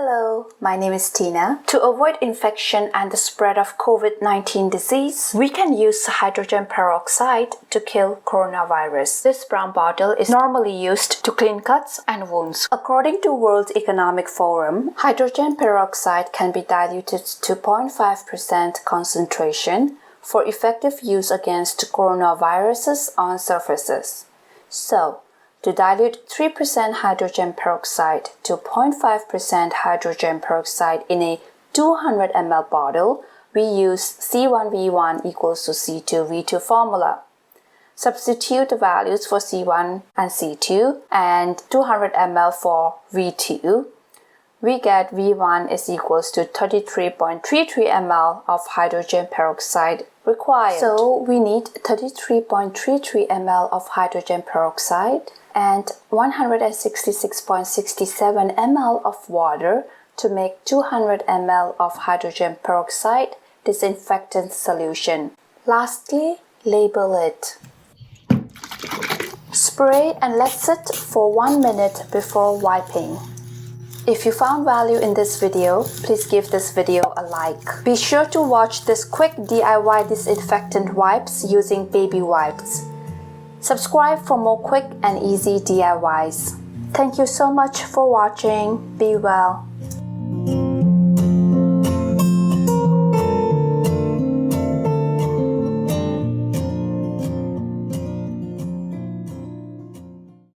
Hello, my name is Tina. To avoid infection and the spread of COVID-19 disease, we can use hydrogen peroxide to kill coronavirus. This brown bottle is normally used to clean cuts and wounds. According to World Economic Forum, hydrogen peroxide can be diluted to 0.5% concentration for effective use against coronaviruses on surfaces. So, to dilute 3% hydrogen peroxide to 0.5% hydrogen peroxide in a 200 ml bottle, we use C1V1 equals to C2V2 formula. Substitute the values for C1 and C2 and 200 ml for V2. We get V1 is equals to 33.33 ml of hydrogen peroxide required. So we need 33.33 ml of hydrogen peroxide and 166.67 ml of water to make 200 ml of hydrogen peroxide disinfectant solution. Lastly, label it. Spray and let sit for 1 minute before wiping. If you found value in this video, please give this video a like. Be sure to watch this quick DIY disinfectant wipes using baby wipes. Subscribe for more quick and easy DIYs. Thank you so much for watching. Be well.